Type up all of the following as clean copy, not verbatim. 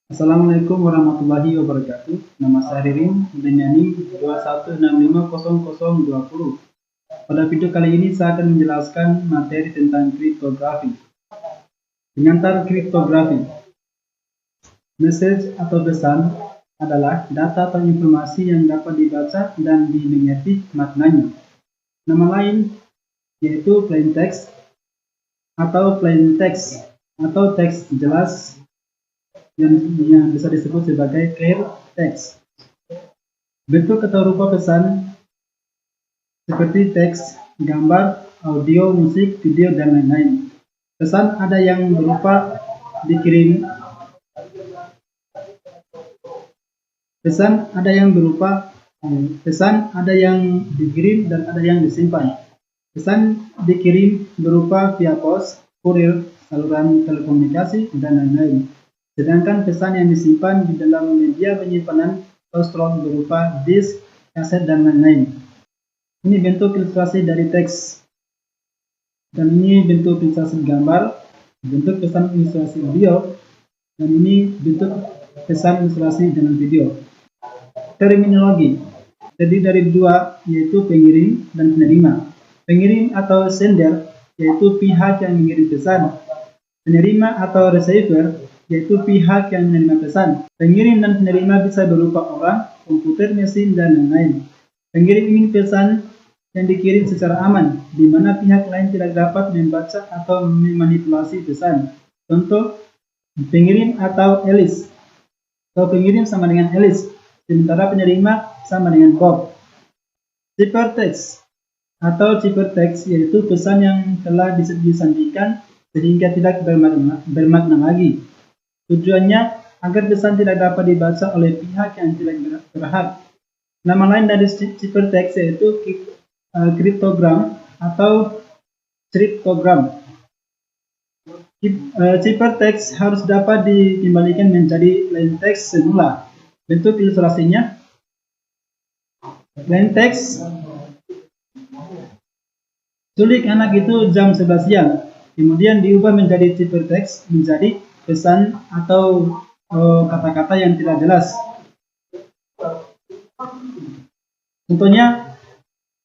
Assalamualaikum warahmatullahi wabarakatuh. Nama saya Ririn dengan NIM 21650020. Pada video kali ini saya akan menjelaskan materi tentang kriptografi. Pengantar kriptografi. Message atau pesan adalah data atau informasi yang dapat dibaca dan dimengerti maknanya. Nama lain yaitu plain text atau teks jelas yang bisa disebut sebagai clear text. Bentuk atau rupa pesan seperti teks, gambar, audio, musik, video, dan lain-lain. Pesan ada yang berupa dikirim. Pesan ada yang dikirim dan ada yang disimpan. Pesan dikirim berupa via pos, kurir, saluran telekomunikasi, dan lain-lain. Sedangkan pesan yang disimpan di dalam media penyimpanan elektronik berupa disk, kaset, dan lain-lain. Ini bentuk ilustrasi dari teks. Dan ini bentuk ilustrasi gambar, bentuk pesan ilustrasi audio, dan ini bentuk pesan ilustrasi dengan video. Terminologi terdiri dari dua, yaitu pengirim dan penerima. Pengirim atau sender yaitu pihak yang mengirim pesan. Penerima atau receiver yaitu pihak yang menerima pesan. Pengirim dan penerima bisa berupa orang, komputer, mesin, dan lain-lain. Pengirim ingin pesan yang dikirim secara aman, di mana pihak lain tidak dapat membaca atau memanipulasi pesan. Contoh, pengirim atau Alice. Atau pengirim sama dengan Alice, sementara penerima sama dengan Bob. Ciphertext atau ciphertext yaitu pesan yang telah disandikan sehingga tidak bermakna lagi. Tujuannya agar pesan tidak dapat dibaca oleh pihak yang tidak berhak. Nama lain dari ciphertext yaitu kriptogram atau kriptogram. Ciphertext harus dapat dikembalikan menjadi plain text semula. Bentuk ilustrasinya, plain text. Culik anak itu jam 11 siang. Kemudian diubah menjadi ciphertext, menjadi pesan atau kata-kata yang tidak jelas. Contohnya,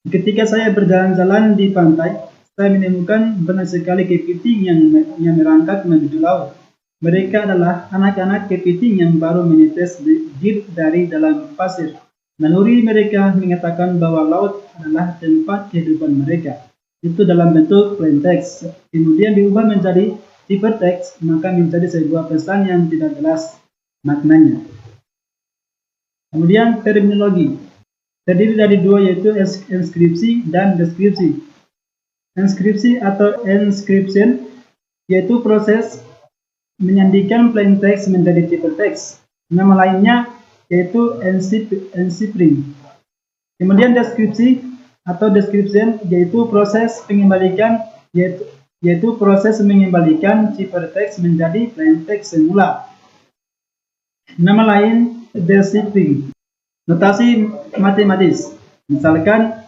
ketika saya berjalan-jalan di pantai, saya menemukan banyak sekali kepiting yang merangkak menuju laut. Mereka adalah anak-anak kepiting yang baru menetes dari dalam pasir. Naluri mereka mengatakan bahwa laut adalah tempat kehidupan mereka. Itu dalam bentuk plain text. Kemudian diubah menjadi ciphertext, maka menjadi sebuah pesan yang tidak jelas maknanya. Kemudian terminologi terdiri dari dua, yaitu enskripsi dan deskripsi. Enskripsi atau encryption yaitu proses menyandikan plain text menjadi ciphertext. Nama lainnya yaitu encrypting. Kemudian deskripsi atau description yaitu proses pengembalikan yaitu proses mengembalikan ciphertext menjadi plain text semula. Nama lain deciphering. Notasi matematis. Misalkan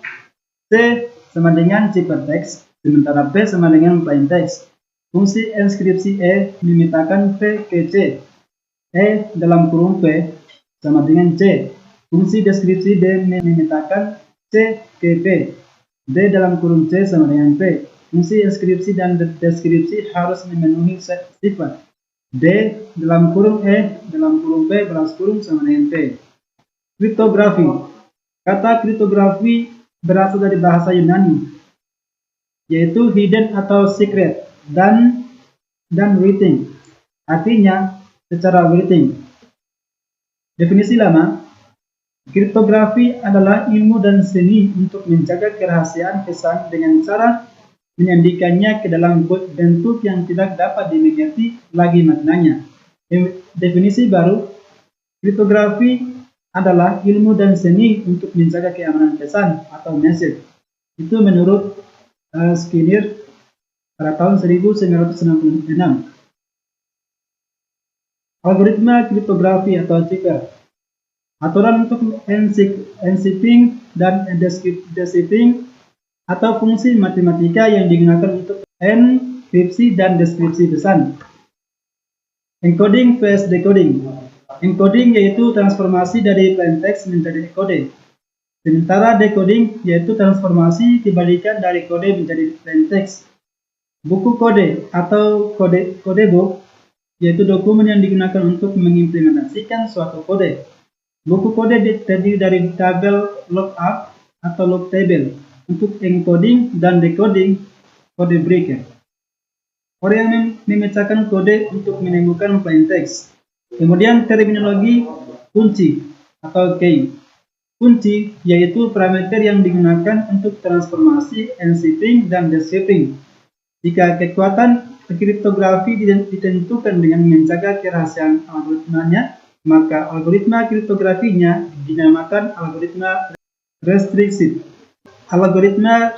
C sama dengan ciphertext, sementara P sama dengan plain text. Fungsi enskripsi E memetakan P ke C. E dalam kurung P sama dengan C. Fungsi deskripsi D memetakan C ke P. D dalam kurung C sama dengan P. Fungsi enskripsi dan deskripsi harus memenuhi sifat. D dalam kurung E dalam kurung P balas kurung sama dengan P. Kriptografi. Kata kriptografi berasal dari bahasa Yunani, yaitu hidden atau secret dan writing. Artinya secara writing. Definisi lama. Kriptografi adalah ilmu dan seni untuk menjaga kerahasiaan pesan dengan cara menyandikannya ke dalam bentuk yang tidak dapat dimengerti lagi maknanya. Definisi baru, kriptografi adalah ilmu dan seni untuk menjaga keamanan pesan atau message. Itu menurut Skinner pada tahun 1966. Algoritma kriptografi atau cipher. Aturan untuk encrypting dan decrypting atau fungsi matematika yang digunakan untuk enkripsi dan deskripsi pesan. Encoding vs decoding. Encoding yaitu transformasi dari plain text menjadi kode. Sementara decoding yaitu transformasi kebalikan dari kode menjadi plain text. Buku kode atau codebook yaitu dokumen yang digunakan untuk mengimplementasikan suatu kode. Buku kode terdiri dari tabel lookup atau look table untuk encoding dan decoding kode breaker. Orang yang memecahkan kode untuk menemukan plain text. Kemudian terminologi kunci atau key. Kunci yaitu parameter yang digunakan untuk transformasi encrypting dan decrypting. Jika kekuatan kriptografi ditentukan dengan menjaga kerahasiaan algoritmanya, maka algoritma kriptografinya dinamakan algoritma restricted. Algoritma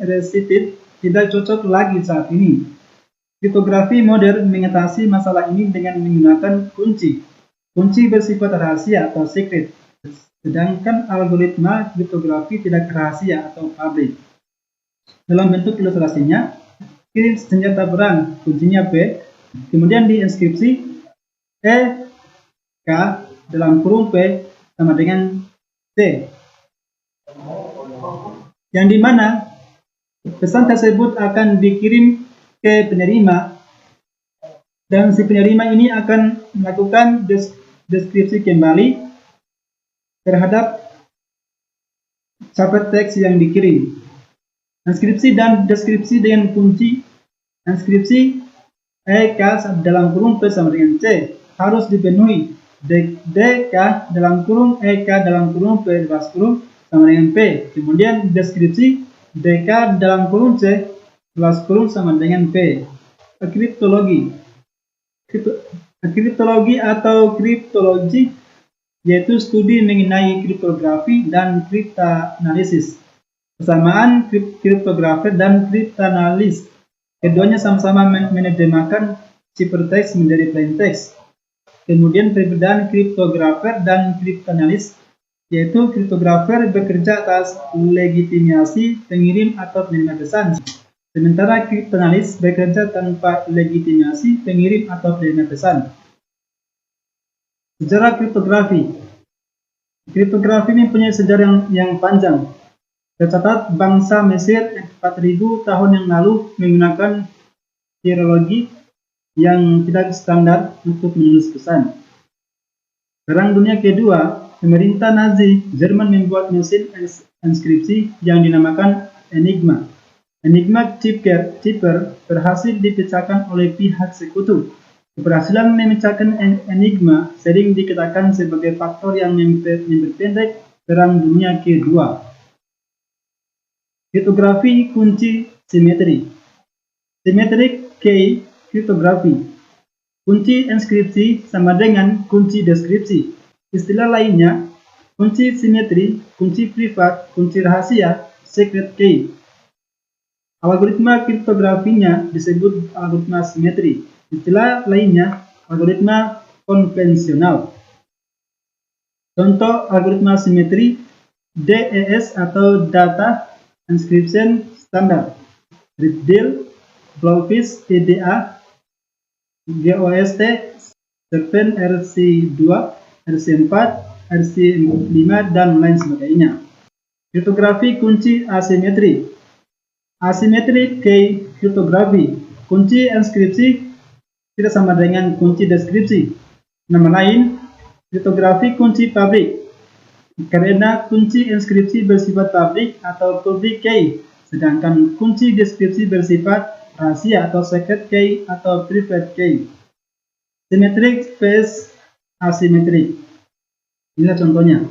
restricted tidak cocok lagi saat ini. Kriptografi modern mengatasi masalah ini dengan menggunakan kunci. Kunci bersifat rahasia atau secret, sedangkan algoritma kriptografi tidak rahasia atau public. Dalam bentuk ilustrasinya, kirim senjata perang, kuncinya P, kemudian diinskripsi E, K, dalam kurung P, sama dengan C. Yang dimana pesan tersebut akan dikirim ke penerima, dan si penerima ini akan melakukan deskripsi kembali terhadap ciphertext yang dikirim. Inskripsi dan deskripsi dengan kunci. Inskripsi EK dalam kurung P sama dengan C harus dipenuhi. DK dalam kurung EK dalam kurung P bebas kurung sama dengan P. Kemudian deskripsi DK dalam kurung C bebas kurung sama dengan P. Kriptologi. Kriptologi atau kriptologi yaitu studi mengenai kriptografi dan kriptanalisis. Persamaan kriptografer dan kriptanalis. Keduanya sama-sama menerjemahkan ciphertext menjadi plain text. Kemudian perbedaan kriptografer dan kriptanalis yaitu kriptografer bekerja atas legitimasi pengirim atau penerima pesan. Sementara kriptanalis bekerja tanpa legitimasi pengirim atau penerima pesan. Sejarah kriptografi. Kriptografi ini punya sejarah yang panjang. Tercatat bangsa Mesir 4000 tahun yang lalu menggunakan hierologi yang tidak standar untuk menulis pesan. Perang Dunia Kedua, pemerintah Nazi Jerman membuat mesin inskripsi yang dinamakan Enigma. Enigma cipher berhasil dipecahkan oleh pihak sekutu. Keberhasilan memecahkan enigma sering dikatakan sebagai faktor yang memperpendek Perang Dunia Kedua. Kriptografi kunci simetri. Symmetric key kriptografi. Kunci inskripsi sama dengan kunci deskripsi. Istilah lainnya, kunci simetri, kunci privat, kunci rahasia, secret key. Algoritma kriptografinya disebut algoritma simetri. Istilah lainnya, algoritma konvensional. Contoh algoritma simetri DES atau Data Encryption Standard, Read-Deal, Blowfish EDA, GOST, Serpent RC2, RC4, RC5, dan lain sebagainya. Kriptografi kunci asimetri. Asymmetric key kriptografi. Kunci inskripsi tidak sama dengan kunci deskripsi. Nama lain, kriptografi kunci publik. Karena kunci inskripsi bersifat publik atau public key, sedangkan kunci deskripsi bersifat rahasia atau secret key atau private key. Symmetric vs asymmetric. Inilah contohnya.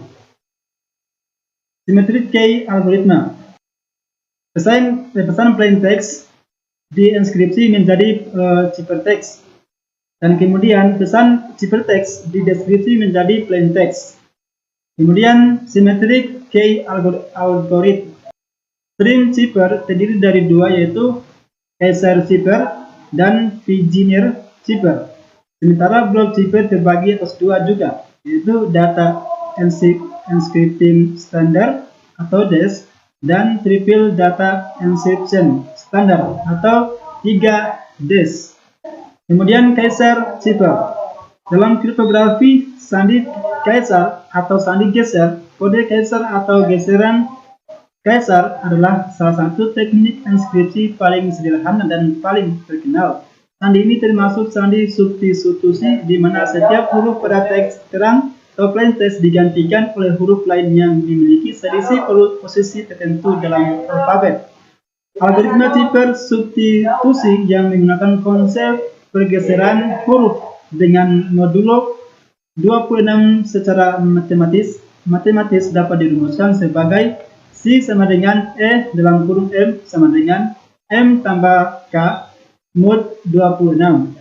Symmetric key algoritma. Pesan plain text diinskripsi menjadi ciphertext, dan kemudian pesan ciphertext dideskripsi menjadi plain text. Kemudian symmetric key algorithm. String cipher terdiri dari dua, yaitu Kaiser cipher dan Vigenère cipher. Sementara block cipher terbagi atas dua juga, yaitu Data Encrypting Standard atau DES dan Triple Data Encryption Standard atau 3DES. Kemudian Caesar cipher. Dalam kriptografi, sandi Caesar atau sandi geser, kode Caesar atau geseran Caesar adalah salah satu teknik inskripsi paling sederhana dan paling terkenal. Sandi ini termasuk sandi substitusi di mana setiap huruf pada teks terang atau plain text digantikan oleh huruf lain yang memiliki selisih posisi tertentu dalam alfabet. Algoritma cipher substitusi yang menggunakan konsep pergeseran huruf dengan modulo 26 secara matematis dapat dirumuskan sebagai C sama dengan E dalam kurung M sama dengan M tambah K mod 26.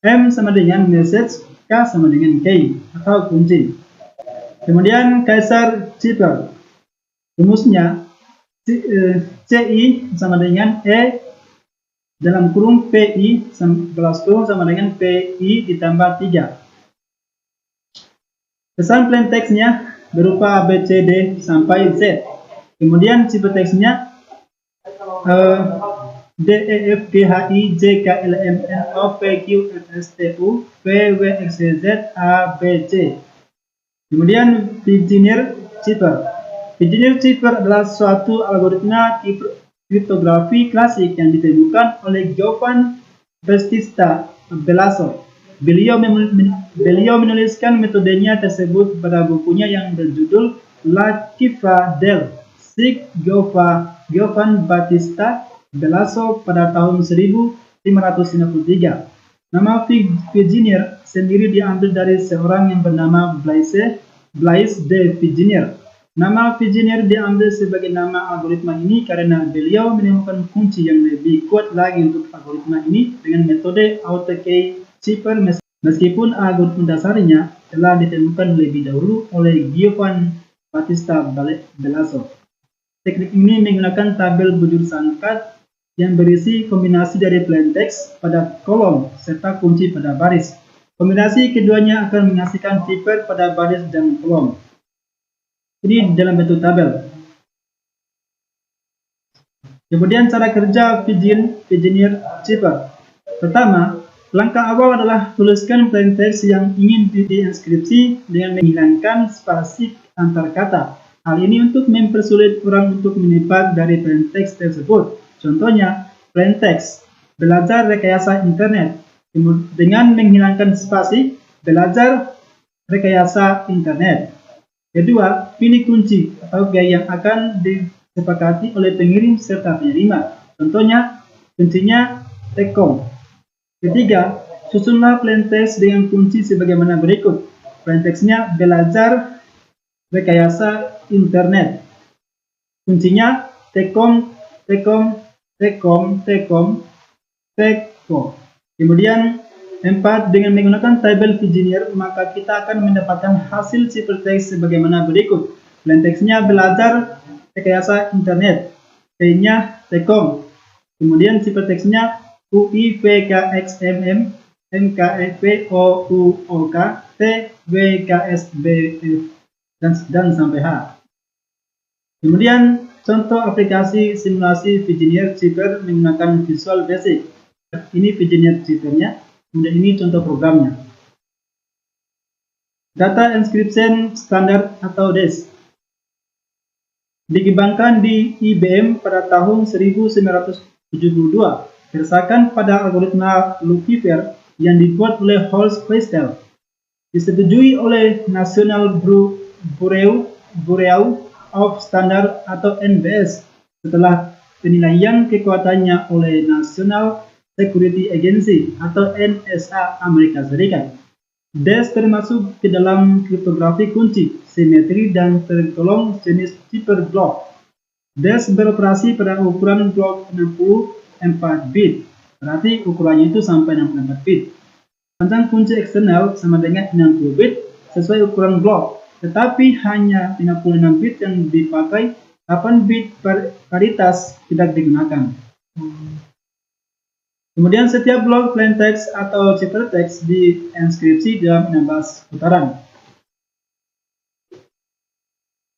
M sama dengan message, K sama dengan K atau kunci. Kemudian Caesar cipher. Rumusnya CI sama dengan E dalam kurung PI belas kurung sama dengan PI ditambah 3. Pesan plain text-nya berupa ABCD sampai Z. Kemudian cipher teksnya D, E, F, G, H, I, J, K, L, M, N, O, P, Q, R, S, T, U, V, W, X, Y, Z, A, B, C. Kemudian Vigenère cipher. Vigenère cipher adalah suatu algoritma kriptografi klasik yang ditemukan oleh Giovan Battista Belaso. Beliau menuliskan metodenya tersebut pada bukunya yang berjudul La Cifra del Sig Giovan Battista Belaso pada tahun 1553. Nama Vigenère sendiri diambil dari seorang yang bernama Blaise de Vigenère. Nama Vigenère diambil sebagai nama algoritma ini karena beliau menemukan kunci yang lebih kuat lagi untuk algoritma ini dengan metode auto-key cipher meskipun algoritma dasarnya telah ditemukan lebih dahulu oleh Giovan Battista Belaso. Teknik ini menggunakan tabel bujur sangkat yang berisi kombinasi dari plain text pada kolom serta kunci pada baris. Kombinasi keduanya akan menghasilkan cipher pada baris dan kolom. Ini dalam bentuk tabel. Kemudian cara kerja Vigenère cipher. Pertama, langkah awal adalah tuliskan plain text yang ingin diinskripsi dengan menghilangkan spasi antar kata. Hal ini untuk mempersulit orang untuk menipak dari plain text tersebut. Contohnya, plain text, belajar rekayasa internet. Dengan menghilangkan spasi, belajar rekayasa internet. Kedua, pilih kunci atau gaya yang akan disepakati oleh pengirim serta penerima. Contohnya, kuncinya Tcom. Ketiga, susunlah plain text dengan kunci sebagaimana berikut. Plain text-nya belajar rekayasa internet. Kuncinya Tcom. Kemudian 4. Dengan menggunakan tabel Vigenère, maka kita akan mendapatkan hasil cipher text sebagaimana berikut. Plain text-nya belajar rekayasa internet. P-nya Tcom. Kemudian cipher text-nya UIVKXMM MKEPOUOK TWKSBF dan sampai H. Kemudian contoh aplikasi simulasi Vigenère cipher menggunakan Visual Basic. Ini Vigenère ciphernya. Kemudian ini contoh programnya. Data Encryption Standard atau DES dikembangkan di IBM pada tahun 1972 berdasarkan pada algoritma Lucifer yang dibuat oleh Holst Kleistel. Disetujui oleh National Bureau of Standards atau NBS setelah penilaian kekuatannya oleh National Security Agency atau NSA Amerika Serikat. DES termasuk ke dalam kriptografi kunci, simetri, dan tergolong jenis cipher blok. DES beroperasi pada ukuran blok 64 bit, berarti ukurannya itu sampai 64 bit. Panjang kunci eksternal sama dengan 60 bit sesuai ukuran blok, tetapi hanya 56 bit yang dipakai, 8 bit paritas tidak digunakan. Kemudian setiap blok plain text atau cipher text diinskripsi dalam 16 putaran.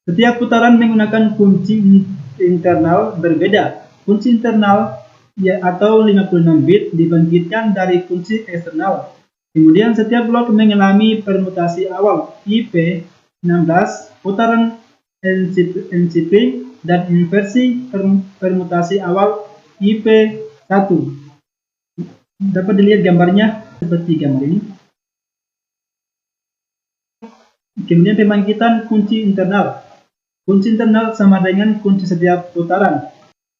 Setiap putaran menggunakan kunci internal berbeda. Kunci internal atau 56 bit dibangkitkan dari kunci eksternal. Kemudian setiap blok mengalami permutasi awal IP 16, putaran NCP, dan inversi permutasi awal IP 1. Dapat dilihat gambarnya seperti gambar ini. Kemudian pembangkitan kunci internal. Kunci internal sama dengan kunci setiap putaran.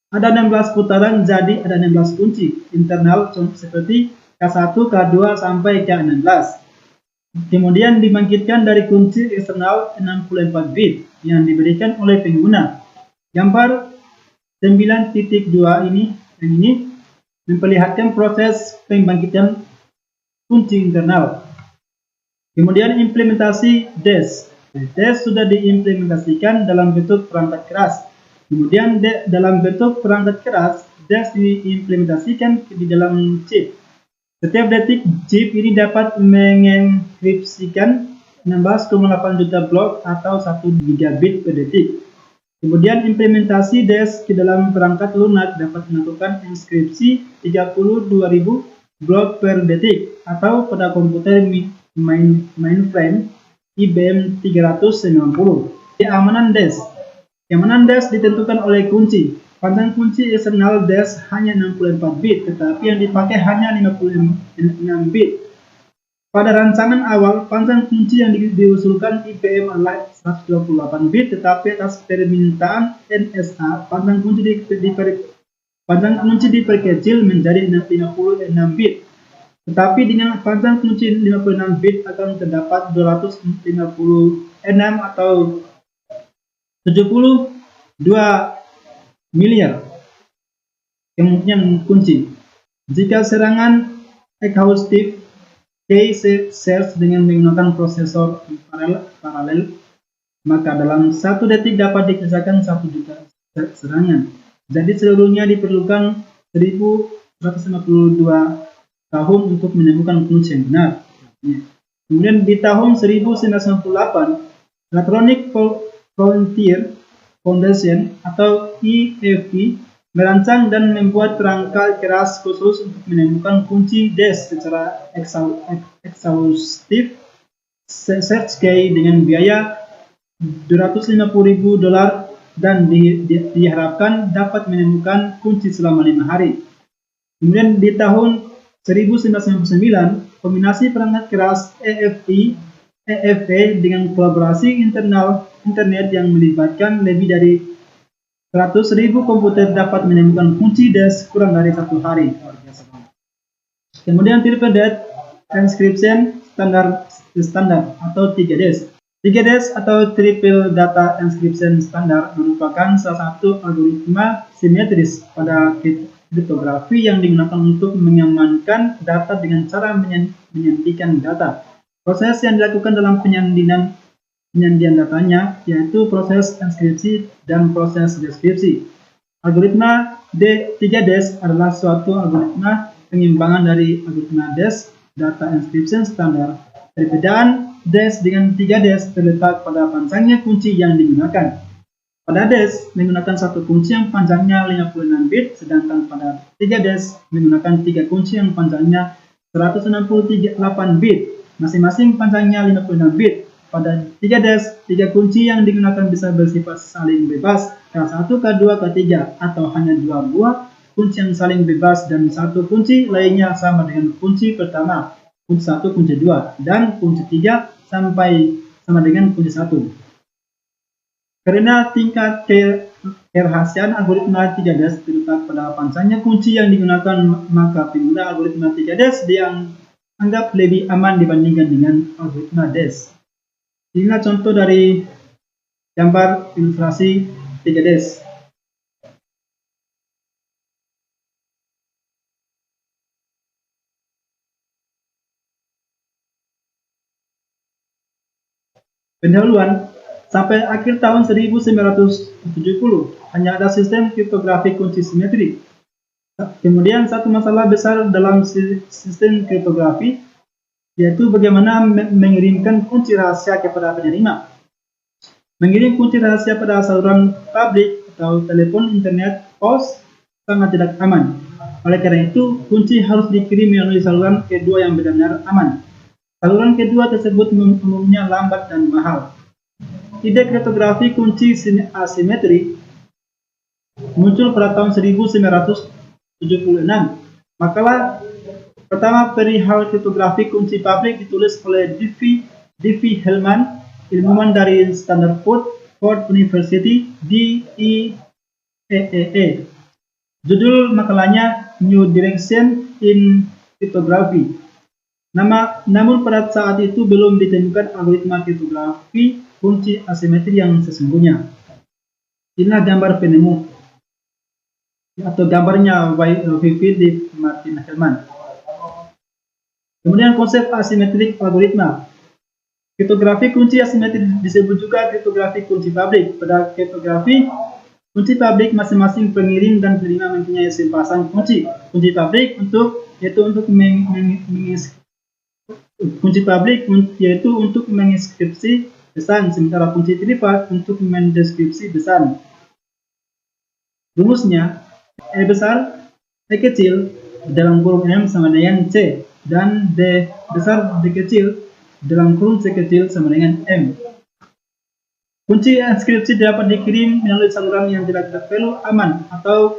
Ada 16 putaran, jadi ada 16 kunci internal seperti K1, K2 sampai K16. Kemudian dibangkitkan dari kunci eksternal 64 bit yang diberikan oleh pengguna. Gambar 9.2 ini memperlihatkan proses pembangkitan kunci internal. Kemudian implementasi DES. DES sudah diimplementasikan dalam bentuk perangkat keras. Kemudian dalam bentuk perangkat keras, DES diimplementasikan di dalam chip. Setiap detik chip ini dapat mengenkripsikan 16,8 juta blok atau 1 gigabit per detik. Kemudian implementasi DES ke dalam perangkat lunak dapat melakukan inskripsi 32.000 blok per detik atau pada komputer mainframe IBM 390. Keamanan DES. Keamanan DES ditentukan oleh kunci. Panjang kunci eksternal DES hanya 64 bit, tetapi yang dipakai hanya 56 bit. Pada rancangan awal, panjang kunci yang diusulkan IBM adalah 128 bit, tetapi atas permintaan NSA, panjang kunci diperkecil menjadi 56 bit. Tetapi dengan panjang kunci 56 bit akan terdapat 256 atau 72 miliar kemungkinan kunci. Jika serangan exhaustif search dengan menggunakan prosesor paralel, maka dalam 1 detik dapat dikerjakan 1 juta serangan. Jadi seluruhnya diperlukan 1152 tahun untuk menemukan kunci yang benar. Kemudian di tahun 1998, Electronic Frontier Foundation atau EFF merancang dan membuat perangkat keras khusus untuk menemukan kunci DES secara exhaustif search key dengan biaya $250.000 dan diharapkan dapat menemukan kunci selama 5 hari. Kemudian di tahun 1999, kombinasi perangkat keras EFF dengan kolaborasi internet yang melibatkan lebih dari 100.000 komputer dapat menemukan kunci DES kurang dari 1 hari. Kemudian triple date encryption standar atau 3DES. 3DES atau triple data encryption standar merupakan salah satu algoritma simetris pada kriptografi yang digunakan untuk mengamankan data dengan cara menyandikan data. Proses yang dilakukan dalam penyandian datanya yaitu proses enskripsi dan proses deskripsi. Algoritma 3DES adalah suatu algoritma pengimbangan dari algoritma DES, data encryption standar. Perbedaan DES dengan 3DES terletak pada panjangnya kunci yang digunakan. Pada DES menggunakan satu kunci yang panjangnya 56 bit, sedangkan pada 3DES menggunakan 3 kunci yang panjangnya 168 bit, masing-masing panjangnya 56 bit. Pada 3DES, 3 kunci yang digunakan bisa bersifat saling bebas, K1, K2, K3, atau hanya 2 buah kunci yang saling bebas dan satu kunci lainnya sama dengan kunci pertama, kunci 1, kunci 2, dan kunci 3 sama dengan kunci 1. Karena tingkat kerahasiaan algoritma 3DES terletak pada panjangnya kunci yang digunakan, maka pengguna algoritma 3DES dianggap lebih aman dibandingkan dengan algoritma DES. Inilah contoh dari gambar ilustrasi 3DES. Pendahuluan, sampai akhir tahun 1970 hanya ada sistem kriptografi kunci simetri. Kemudian satu masalah besar dalam sistem kriptografi yaitu bagaimana mengirimkan kunci rahasia kepada penerima. Mengirim kunci rahasia pada saluran publik atau telepon, internet, pos sangat tidak aman. Oleh karena itu, kunci harus dikirim melalui saluran kedua yang benar-benar aman. Saluran kedua tersebut umumnya lambat dan mahal. Ide kriptografi kunci asimetri muncul pada tahun 1976. Makalah pertama perihal kriptografi kunci publik ditulis oleh Diffie Hellman, ilmuwan dari Stanford University di IEEE. Judul makalahnya New Direction in Cryptography. Namun pada saat itu belum ditemukan algoritma kriptografi kunci asimetri yang sesungguhnya. Inilah gambar penemu atau gambarnya Vivid Martin Hellman. Kemudian konsep asimetrik algoritma. Kriptografi kunci asimetri disebut juga kriptografi kunci publik. Pada kriptografi kunci publik masing-masing pengirim dan penerima mempunyai sepasang kunci. Kunci publik untuk menginskripsi pesan, sementara kunci privat untuk mendeskripsi pesan. Rumusnya E besar E kecil dalam kurung M sama dengan C dan D besar D kecil dalam kurung C kecil sama dengan M. Kunci inskripsi dapat dikirim melalui saluran yang tidak terlalu aman atau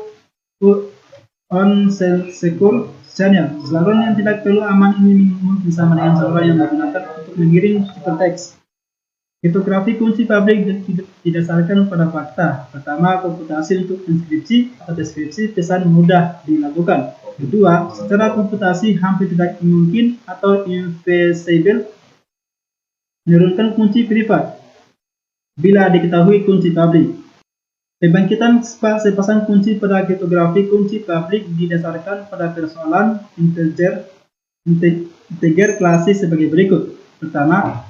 on-secure channel. Saluran yang tidak terlalu aman ini mungkin sama dengan saluran yang digunakan untuk mengirim ciphertext. Kriptografi kunci publik didasarkan pada fakta. Pertama, komputasi untuk inskripsi atau deskripsi pesan mudah dilakukan. Kedua, secara komputasi hampir tidak mungkin atau infeasible menurunkan kunci privat bila diketahui kunci publik. Pembangkitan sepasang kunci pada kriptografi kunci publik didasarkan pada persoalan integer klasik sebagai berikut. Pertama,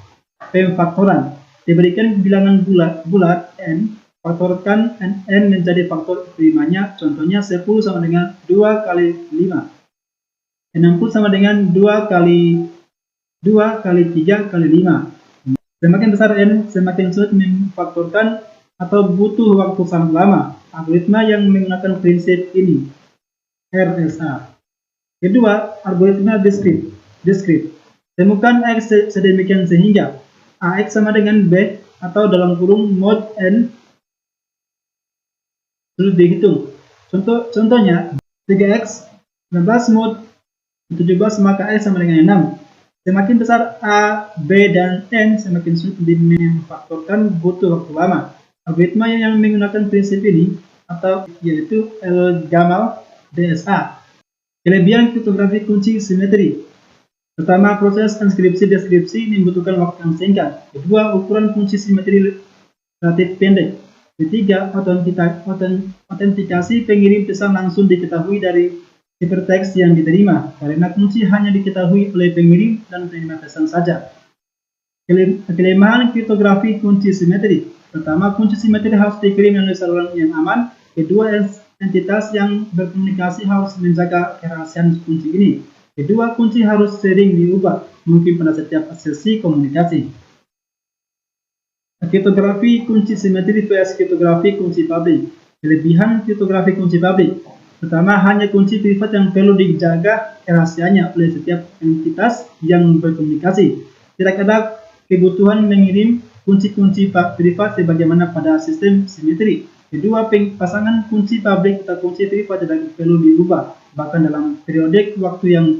pemfaktoran. Diberikan bilangan bulat n, faktorkan n menjadi faktor primanya. Contohnya 10 sama dengan 2 kali 5. 60 sama dengan 2 kali 3 kali 5. Semakin besar n, semakin sulit memfaktorkan atau butuh waktu sangat lama. Algoritma yang menggunakan prinsip ini, RSA. Kedua, algoritma diskrit. Temukan X sedemikian sehingga AX sama dengan B atau dalam kurung mod n sulit dihitung. Contohnya 3X 19 mod 17 maka X sama dengan 6. Semakin besar A, B, dan N, semakin sulit memfaktorkan, butuh waktu lama. Algoritma yang menggunakan prinsip ini yaitu L-Gamal DSA. Kelebihan kriptografi kunci simetri. Pertama, proses inskripsi-deskripsi membutuhkan waktu yang singkat. Kedua, ukuran kunci simetri relatif pendek. Ketiga, autentikasi pengirim pesan langsung diketahui dari ciphertext yang diterima, karena kunci hanya diketahui oleh pengirim dan penerima pesan saja. Kelemahan kriptografi kunci simetri. Pertama, kunci simetri harus dikirim melalui saluran yang aman. Kedua, entitas yang berkomunikasi harus menjaga kerahasiaan kunci ini. Kedua, kunci harus sering diubah, mungkin pada setiap sesi komunikasi. Kriptografi kunci simetri vs kriptografi kunci publik. Kelebihan kriptografi kunci publik. Pertama, hanya kunci privat yang perlu dijaga kerahasiaannya oleh setiap entitas yang berkomunikasi. Tidak ada kebutuhan mengirim kunci-kunci privat sebagaimana pada sistem simetri. Kedua, pasangan kunci publik atau kunci privat tidak perlu diubah, bahkan dalam periode waktu yang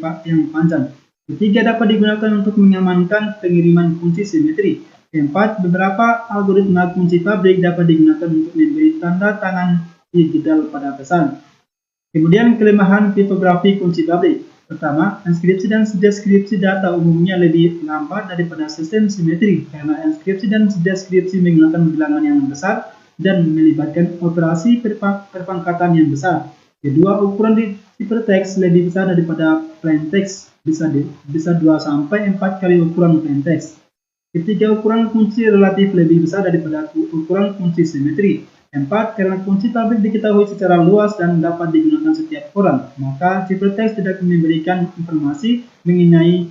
panjang. Ketiga, dapat digunakan untuk mengamankan pengiriman kunci simetri. Keempat, beberapa algoritma kunci publik dapat digunakan untuk memberi tanda tangan digital pada pesan. Kemudian kelemahan kriptografi kunci publik. Pertama, inskripsi dan deskripsi data umumnya lebih lambat daripada sistem simetri karena inskripsi dan deskripsi menggunakan bilangan yang besar dan melibatkan operasi perpangkatan yang besar. Kedua, ukuran di ciphertext lebih besar daripada plaintext, bisa 2-4 kali ukuran plaintext. Ketiga, ukuran kunci relatif lebih besar daripada ukuran kunci simetri. Keempat, karena kunci publik diketahui secara luas dan dapat digunakan setiap orang, maka ciphertext tidak memberikan informasi mengenai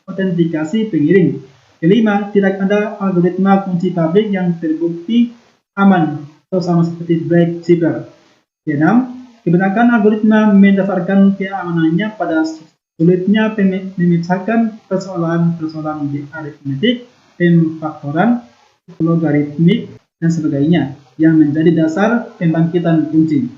autentikasi pengirim. Kelima, tidak ada algoritma kunci publik yang terbukti aman atau sama seperti Black Cipher. Keenam, Kebanyakan algoritma mendasarkan keamanannya pada sulitnya memecahkan persoalan-persoalan di aritmetik, pemfaktoran, logaritmik, dan sebagainya yang menjadi dasar pembangkitan kunci.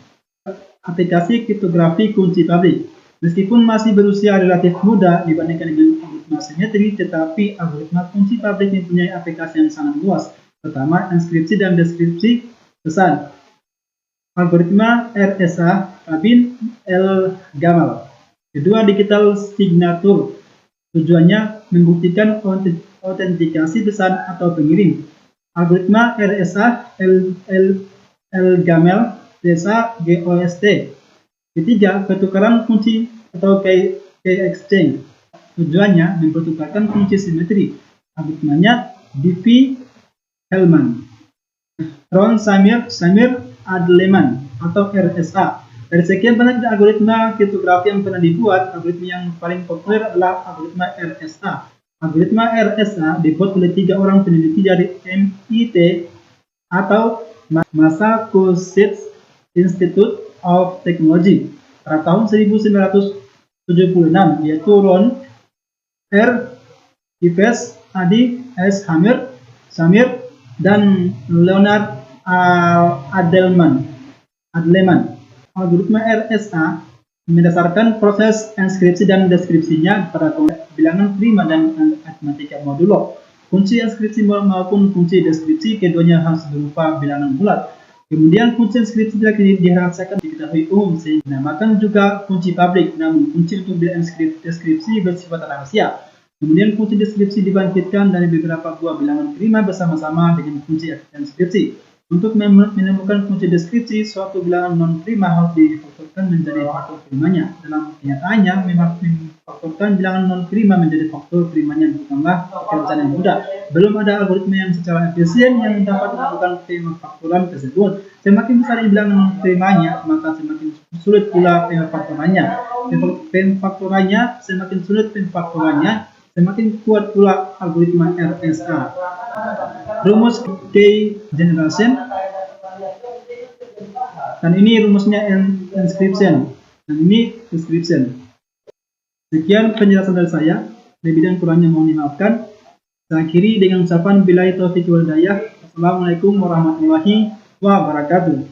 Aplikasi kriptografi kunci publik. Meskipun masih berusia relatif muda dibandingkan dengan algoritma simetri, tetapi algoritma kunci publik mempunyai aplikasi yang sangat luas, pertama enskripsi dan deskripsi pesan. Algoritma RSA Rabin El Gamal. Kedua, digital signature. Tujuannya membuktikan autentikasi pesan atau pengirim. Algoritma RSA El Gamal desa GOST. Ketiga, pertukaran kunci atau key exchange. Tujuannya mempertukarkan kunci simetri. Algoritmanya Diffie-Hellman. Ron Samir Adleman atau RSA. Dari sekian banyak algoritma kriptografi yang pernah dibuat, algoritma yang paling populer adalah algoritma RSA. Algoritma RSA dibuat oleh 3 orang peneliti dari MIT atau Massachusetts Institute of Technology pada tahun 1976, yaitu Ron R. Ives, Adi S. Samir, dan Leonard Adleman. Algoritma RSA mendasarkan proses enskripsi dan deskripsinya pada bilangan prima dan aritmatika modulo. Kunci enskripsi maupun kunci deskripsi keduanya harus berupa bilangan bulat. Kemudian kunci enskripsi tidak dirahasiakan diketahui umum sehingga dinamakan juga kunci publik, namun kunci untuk bilangan deskripsi bersifat rahasia. Kemudian kunci deskripsi dibangkitkan dari beberapa buah bilangan prima bersama-sama dengan kunci enskripsi. Untuk menemukan kunci deskripsi, suatu bilangan non-prima harus difaktorkan menjadi faktor primanya. Dalam kenyataannya, memfaktorkan bilangan non-prima menjadi faktor primanya bukanlah pekerjaan yang mudah. Belum ada algoritma yang secara efisien yang dapat melakukan pemfaktoran tersebut. Semakin besar bilangan non-primanya, maka semakin sulit pula pemfaktorannya. Semakin sulit pemfaktorannya, semakin kuat pula algoritma RSA. Rumus key generation, dan ini rumusnya encryption, dan ini description. Sekian penjelasan dari saya, lebih dan kurangnya mohon dimaafkan. Saya akhiri dengan ucapan billahi taufiq wal hidayah. Assalamualaikum warahmatullahi wabarakatuh.